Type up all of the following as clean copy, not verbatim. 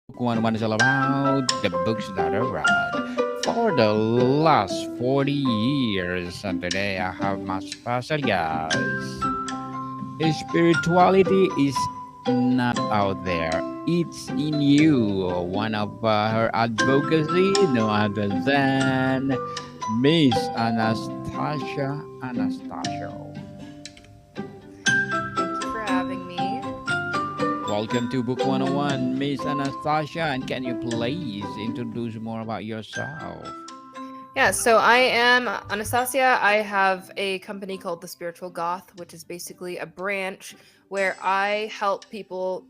Book 101 is all about the books that are read for the last 40 years. And today I have my special guest. Spirituality is not out there, it's in you. One of her advocacy, no other than Miss Anastacia Anastascio. Thank you for having me. Welcome to Book 101, Miss Anastasia, and can you please introduce more about yourself? Yeah, so I am Anastacia. I have a company called The Spiritual Goth, which is basically a branch where I help people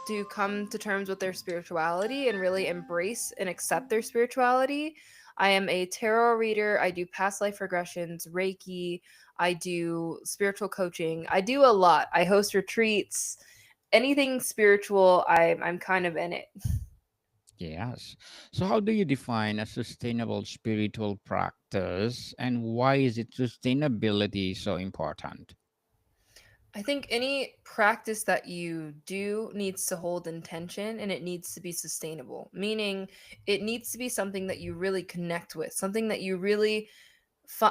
to come to terms with their spirituality and really embrace and accept their spirituality. I am a tarot reader. I do past life regressions, Reiki. I do spiritual coaching. I do a lot. I host retreats. Anything spiritual, I'm kind of in it. Yes. So, how do you define a sustainable spiritual practice, and why is it sustainability so important? I think any practice that you do needs to hold intention and it needs to be sustainable, meaning it needs to be something that you really connect with, something that you really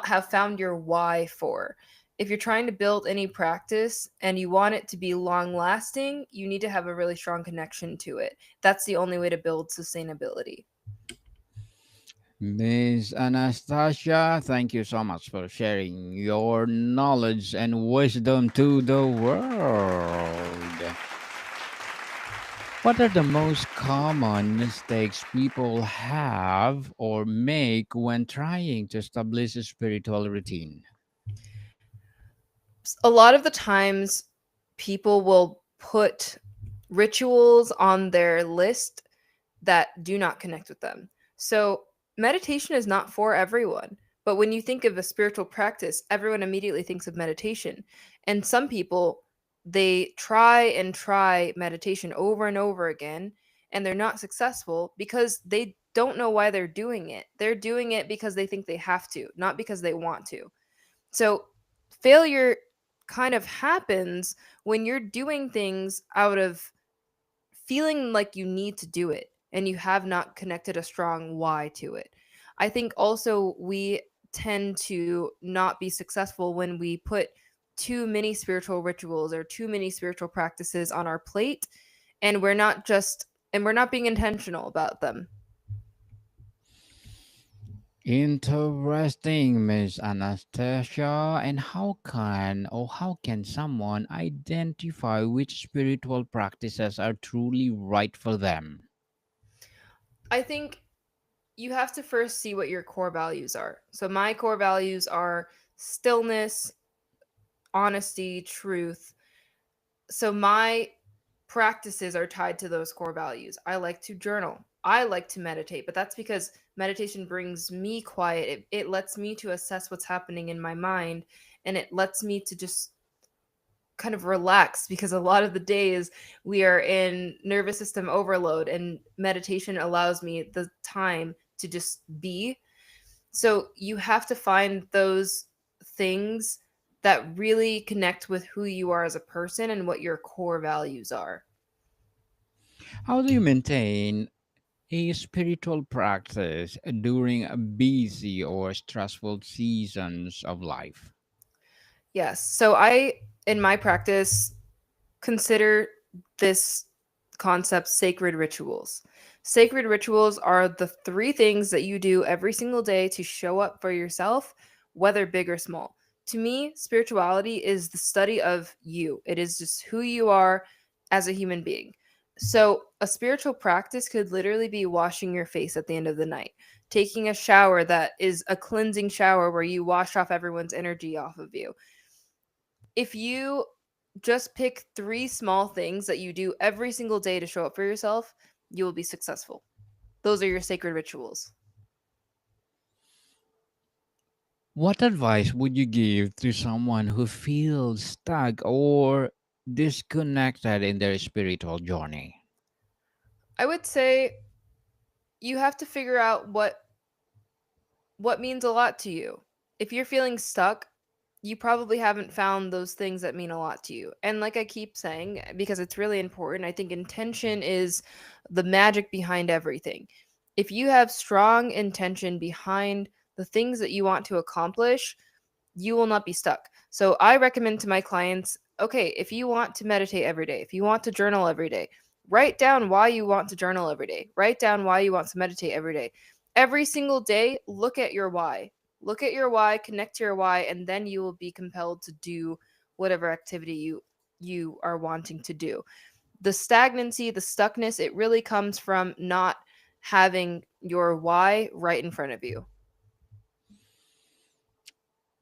have found your why for. If you're trying to build any practice and you want it to be long lasting, you need to have a really strong connection to it. That's the only way to build sustainability. Miss Anastasia, thank you so much for sharing your knowledge and wisdom to the world. What are the most common mistakes people have or make when trying to establish a spiritual routine? A lot of the times, people will put rituals on their list that do not connect with them. So, meditation is not for everyone. But when you think of a spiritual practice, everyone immediately thinks of meditation. And some people, they try and try meditation over and over again, and they're not successful because they don't know why they're doing it. They're doing it because they think they have to, not because they want to. So, failure kind of happens when you're doing things out of feeling like you need to do it and you have not connected a strong why to it. I think also we tend to not be successful when we put too many spiritual rituals or too many spiritual practices on our plate and we're not being intentional about them. Interesting, Miss Anastasia. And how can someone identify which spiritual practices are truly right for them? I think you have to first see what your core values are. So my core values are stillness, honesty, truth. So my practices are tied to those core values. I like to journal. I like to meditate, but that's because meditation brings me quiet. It lets me to assess what's happening in my mind and it lets me to just kind of relax because a lot of the days we are in nervous system overload and meditation allows me the time to just be. So you have to find those things that really connect with who you are as a person and what your core values are. How do you maintain a spiritual practice during a busy or stressful seasons of life? Yes. So I, in my practice, consider this concept sacred rituals. Sacred rituals are the three things that you do every single day to show up for yourself, whether big or small. To me, spirituality is the study of you, it is just who you are as a human being. So, a spiritual practice could literally be washing your face at the end of the night, taking a shower that is a cleansing shower where you wash off everyone's energy off of you. If you just pick three small things that you do every single day to show up for yourself, you will be successful. Those are your sacred rituals. What advice would you give to someone who feels stuck or disconnected in their spiritual journey? I would say you have to figure out what means a lot to you. If you're feeling stuck, you probably haven't found those things that mean a lot to you. And like I keep saying, because it's really important, I think intention is the magic behind everything. If you have strong intention behind the things that you want to accomplish, you will not be stuck. So I recommend to my clients, okay, if you want to meditate every day, if you want to journal every day, write down why you want to journal every day. Write down why you want to meditate every day. Every single day, look at your why. Look at your why, connect to your why, and then you will be compelled to do whatever activity you are wanting to do. The stagnancy, the stuckness, it really comes from not having your why right in front of you.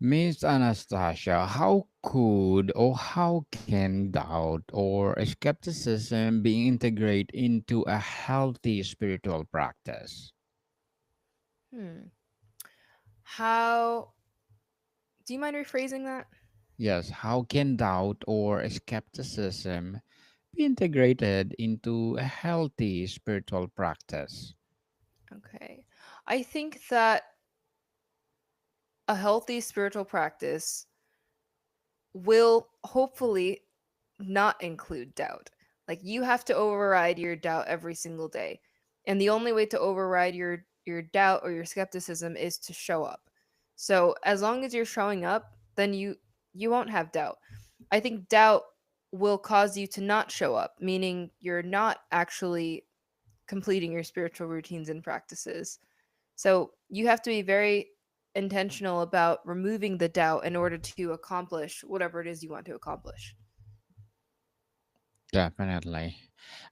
Miss Anastasia, how could or how can doubt or skepticism be integrated into a healthy spiritual practice? Hmm. How Do you mind rephrasing that? Yes, how can doubt or skepticism be integrated into a healthy spiritual practice? Okay. I think that a healthy spiritual practice will hopefully not include doubt. Like you have to override your doubt every single day. And the only way to override your doubt or your skepticism is to show up. So as long as you're showing up, then you won't have doubt. I think doubt will cause you to not show up, meaning you're not actually completing your spiritual routines and practices. So you have to be very intentional about removing the doubt in order to accomplish whatever it is you want to accomplish. Definitely.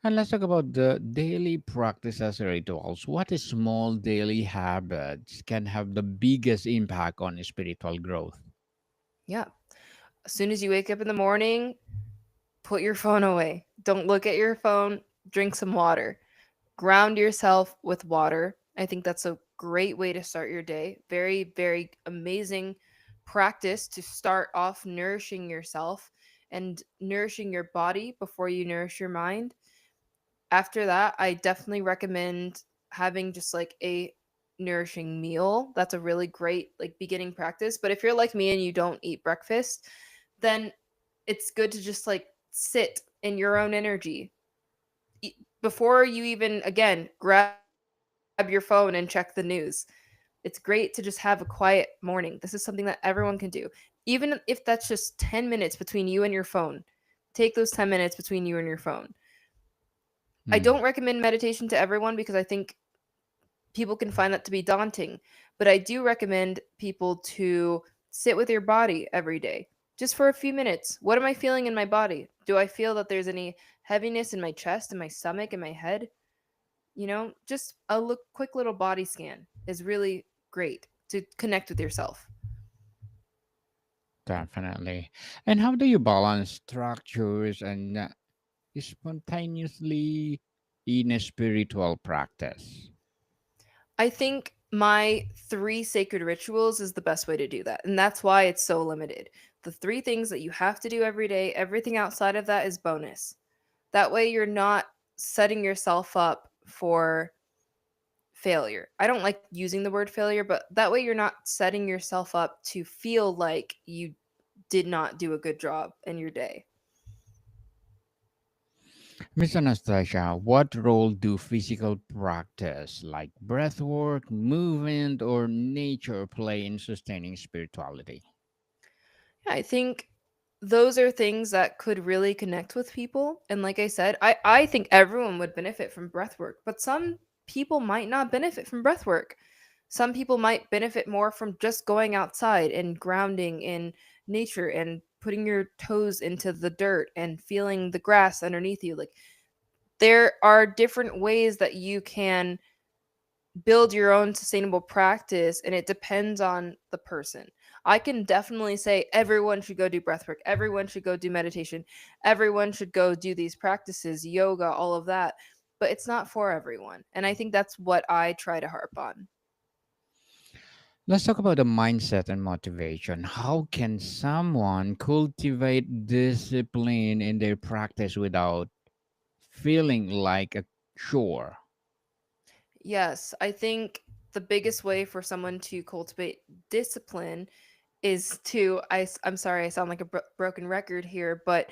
And let's talk about the daily practices rituals. What small daily habits can have the biggest impact on spiritual growth? Yeah. As soon as you wake up in the morning, put your phone away. Don't look at your phone. Drink some water. Ground yourself with water. I think that's a great way to start your day. Very, very amazing practice to start off nourishing yourself and nourishing your body before you nourish your mind. After that, I definitely recommend having just like a nourishing meal. That's a really great like beginning practice. But if you're like me and you don't eat breakfast, then it's good to just like sit in your own energy before you even again grab your phone and check the news. It's great to just have a quiet morning. This is something that everyone can do. Even if that's just 10 minutes between you and your phone. Take those 10 minutes between you and your phone. I Hmm, don't recommend meditation to everyone because I think people can find that to be daunting, but I do recommend people to sit with your body every day just for a few minutes. What am I feeling in my body? Do I feel that there's any heaviness in my chest, in my stomach, in my head? Just a quick little body scan is really great to connect with yourself. definitely. And how do you balance structures and spontaneously in a spiritual practice? I think my three sacred rituals is the best way to do that. And that's why it's so limited. The three things that you have to do every day, everything outside of that is bonus. That way you're not setting yourself up for failure. I don't like using the word failure, but that way you're not setting yourself up to feel like you did not do a good job in your day. Miss Anastasia, what role do physical practice like breath work, movement, or nature play in sustaining spirituality? Yeah, I think those are things that could really connect with people. And like I said, I think everyone would benefit from breath work, but some people might not benefit from breath work. Some people might benefit more from just going outside and grounding in nature and putting your toes into the dirt and feeling the grass underneath you. Like there are different ways that you can build your own sustainable practice, and it depends on the person. I can definitely say everyone should go do breath work, everyone should go do meditation, everyone should go do these practices, yoga, all of that, but it's not for everyone. And I think that's what I try to harp on. Let's talk about the mindset and motivation. How can someone cultivate discipline in their practice without feeling like a chore? Yes, I think the biggest way for someone to cultivate discipline is to I'm sorry, I sound like a broken record here, but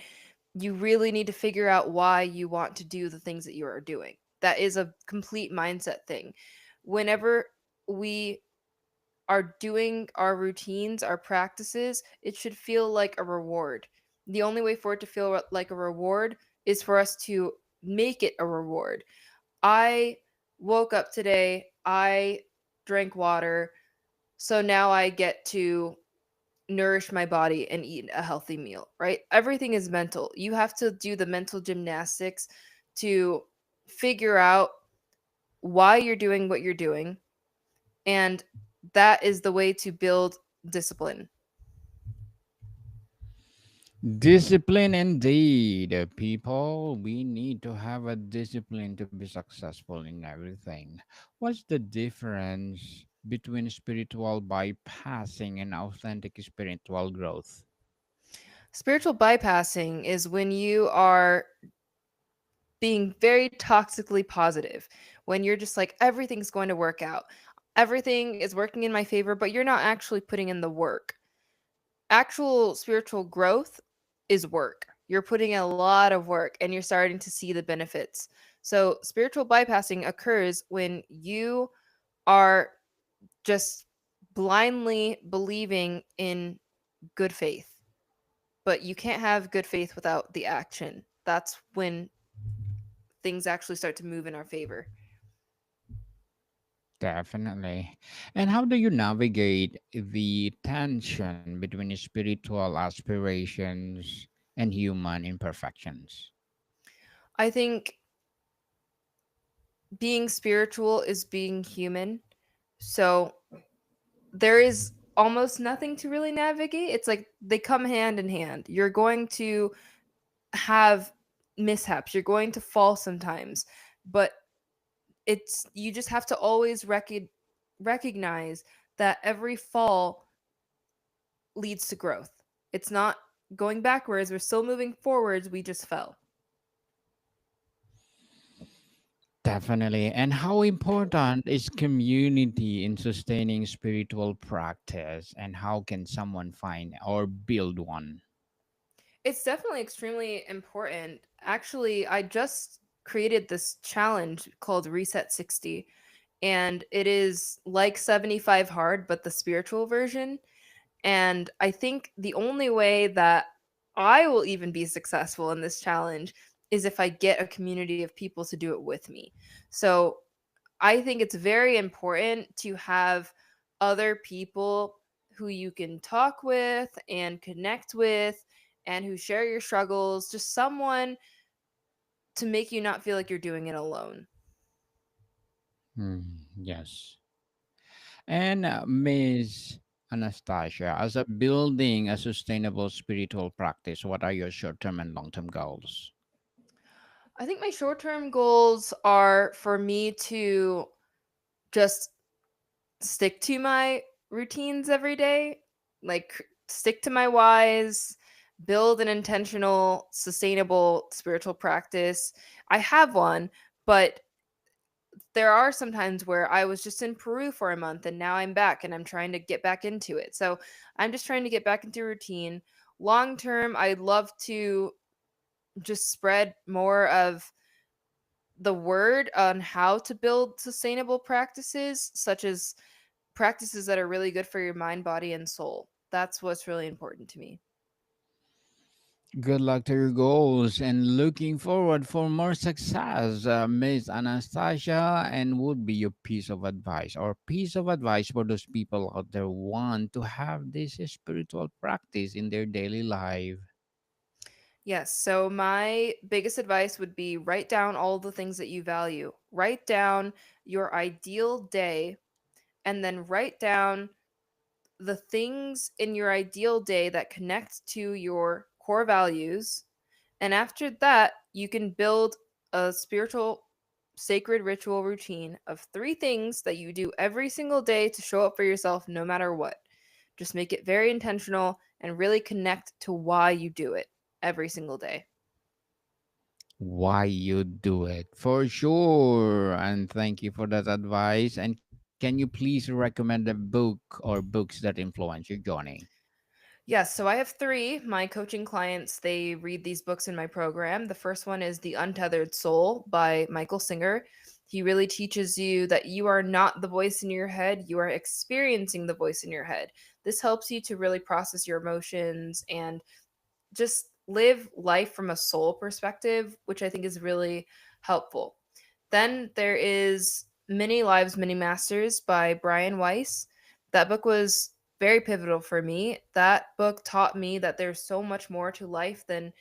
you really need to figure out why you want to do the things that you are doing. That is a complete mindset thing. Whenever we are doing our routines, our practices, it should feel like a reward. The only way for it to feel like a reward is for us to make it a reward. I woke up today, I drank water, so now I get to nourish my body and eat a healthy meal, right? Everything is mental. You have to do the mental gymnastics to figure out why you're doing what you're doing. And that is the way to build discipline. Discipline indeed, people. We need to have a discipline to be successful in everything. What's the difference between spiritual bypassing and authentic spiritual growth? Spiritual bypassing is when you are being very toxically positive, when you're just like, everything's going to work out. Everything is working in my favor, but you're not actually putting in the work. Actual spiritual growth is work. You're putting in a lot of work and you're starting to see the benefits. So, spiritual bypassing occurs when you are just blindly believing in good faith. But you can't have good faith without the action. That's when things actually start to move in our favor. Definitely. And how do you navigate the tension between spiritual aspirations and human imperfections? I think being spiritual is being human. So there is almost nothing to really navigate. It's like they come hand in hand. You're going to have mishaps, you're going to fall sometimes, but it's you just have to always recognize that every fall leads to growth. It's not going backwards, we're still moving forwards, we just fell. Definitely. And how important is community in sustaining spiritual practice, and how can someone find or build one? It's definitely extremely important. Actually, I just created this challenge called Reset 60, and it is like 75 hard, but the spiritual version. And I think the only way that I will even be successful in this challenge is if I get a community of people to do it with me. So I think it's very important to have other people who you can talk with and connect with and who share your struggles, just someone to make you not feel like you're doing it alone. Yes. And Ms. Anastasia, as a building a sustainable spiritual practice, what are your short term and long term goals? I think my short term goals are for me to just stick to my routines every day, like stick to my whys, build an intentional, sustainable spiritual practice. I have one, but there are some times where I was just in Peru for a month and now I'm back and I'm trying to get back into it. So I'm just trying to get back into routine. Long term, I'd love to just spread more of the word on how to build sustainable practices, such as practices that are really good for your mind, body, and soul. That's what's really important to me. Good luck to your goals and looking forward for more success, Miss Anastasia. And would be your piece of advice or piece of advice for those people out there who want to have this spiritual practice in their daily life? Yes, so my biggest advice would be write down all the things that you value. Write down your ideal day and then write down the things in your ideal day that connect to your core values. And after that, you can build a spiritual, sacred ritual routine of three things that you do every single day to show up for yourself no matter what. Just make it very intentional and really connect to why you do it every single day. Why you do it for sure. And thank you for that advice. And can you please recommend a book or books that influence your journey? Yes, so I have three. My coaching clients, they read these books in my program. The first one is The Untethered Soul by Michael Singer. He really teaches you that you are not the voice in your head, you are experiencing the voice in your head. This helps you to really process your emotions and just live life from a soul perspective, which I think is really helpful. Then there is Many Lives, Many Masters by Brian Weiss. That book was very pivotal for me. That book taught me that there's so much more to life than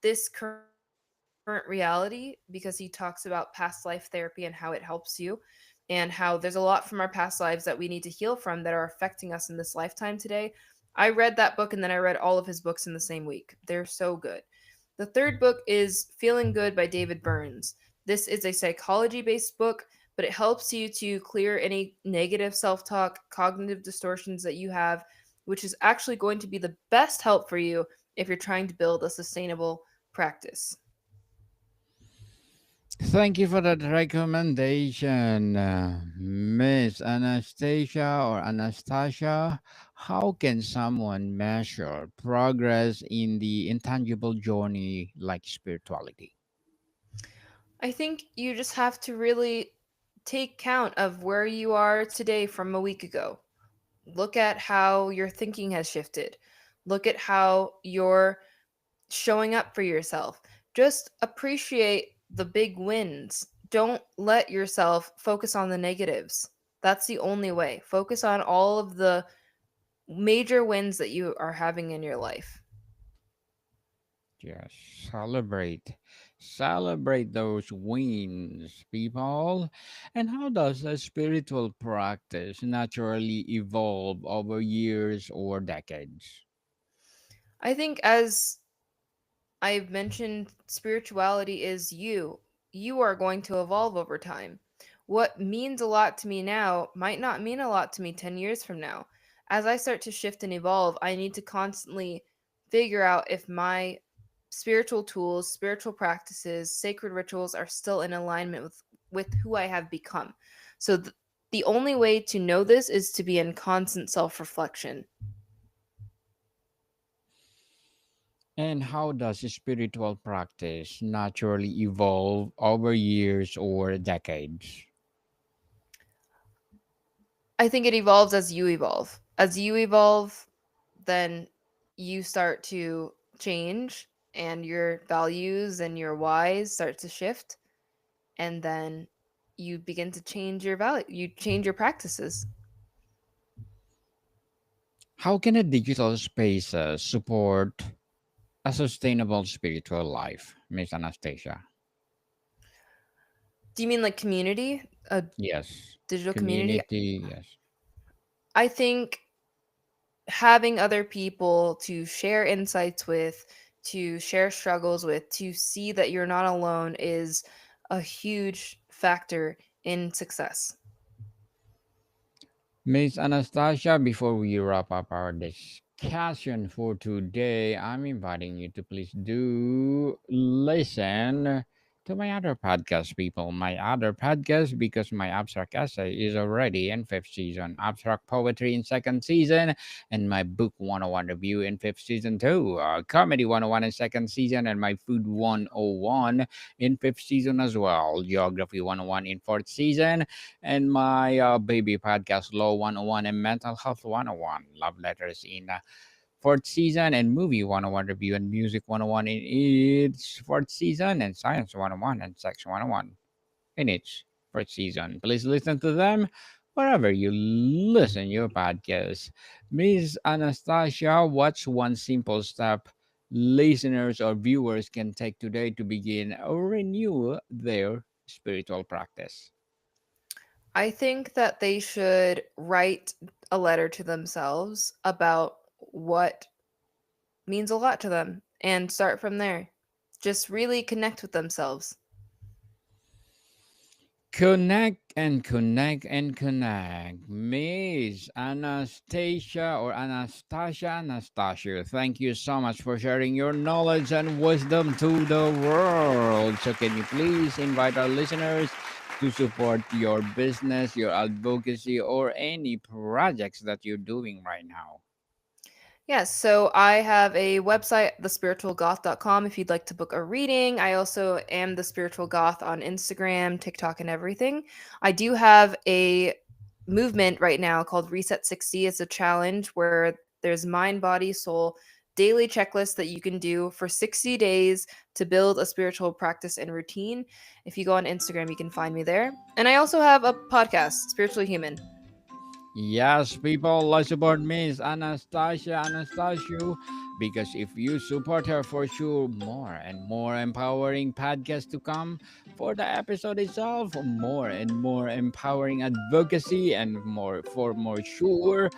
this current reality, because he talks about past life therapy and how it helps you, and how there's a lot from our past lives that we need to heal from that are affecting us in this lifetime today. I read that book and then I read all of his books in the same week. They're so good. The third book is Feeling Good by David Burns. This is a psychology based book, but it helps you to clear any negative self talk, cognitive distortions that you have, which is actually going to be the best help for you if you're trying to build a sustainable practice. Thank you for that recommendation, Miss Anastasia or Anastasia. How can someone measure progress in the intangible journey like spirituality? I think you just have to really take count of where you are today from a week ago. Look at how your thinking has shifted. Look at how you're showing up for yourself. Just appreciate the big wins. Don't let yourself focus on the negatives. That's the only way. Focus on all of the major wins that you are having in your life. Yes, celebrate. Celebrate those wins, people. And how does a spiritual practice naturally evolve over years or decades? I think, as I've mentioned, spirituality is you. You are going to evolve over time. What means a lot to me now might not mean a lot to me 10 years from now. As I start to shift and evolve, I need to constantly figure out if my spiritual tools, spiritual practices, sacred rituals are still in alignment with who I have become. So the only way to know this is to be in constant self-reflection. And how does spiritual practice naturally evolve over years or decades? I think it evolves as you evolve. As you evolve, then you start to change and your values and your whys start to shift, and then you begin to change your value, you change your practices. How can a digital space support a sustainable spiritual life, Miss Anastasia? Do you mean like community, a Yes. digital community? Community, yes. I think having other people to share insights with, to share struggles with, to see that you're not alone is a huge factor in success. Miss Anastasia, before we wrap up our discussion for today, I'm inviting you to please do listen to my other podcast, people. My other podcast, because my abstract essay is already in fifth season, abstract poetry in second season, and my book 101 review in fifth season too, comedy 101 in second season, and my food 101 in fifth season as well, geography 101 in fourth season, and my baby podcast Law 101 and Mental Health 101, Love Letters in fourth season, and Movie 101 Review and Music 101 in its fourth season, and Science 101 and Sex 101 in its fourth season. Please listen to them wherever you listen your podcast. Miss Anastasia, what's one simple step listeners or viewers can take today to begin or renew their spiritual practice? I think that they should write a letter to themselves about what means a lot to them and start from there. Just really connect with themselves. Connect and connect and connect. Miss Anastasia or Anastasia Anastasio, thank you so much for sharing your knowledge and wisdom to the world. So, can you please invite our listeners to support your business, your advocacy, or any projects that you're doing right now? Yes, so I have a website, thespiritualgoth.com, if you'd like to book a reading. I also am the Spiritual Goth on Instagram, TikTok, and everything. I do have a movement right now called Reset 60. It's a challenge where there's mind, body, soul daily checklist that you can do for 60 days to build a spiritual practice and routine. If you go on Instagram, you can find me there. And I also have a podcast, Spiritually Human. Yes, people, let's support Miss Anastacia Anastasio because if you support her, for sure, more and more empowering podcasts to come for the episode itself, more and more empowering advocacy, and more for more sure,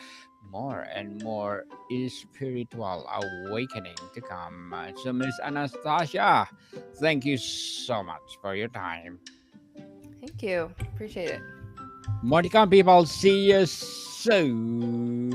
more and more spiritual awakening to come. So, Miss Anastacia, thank you so much for your time. Thank you. Appreciate it. More to come, people. See you soon.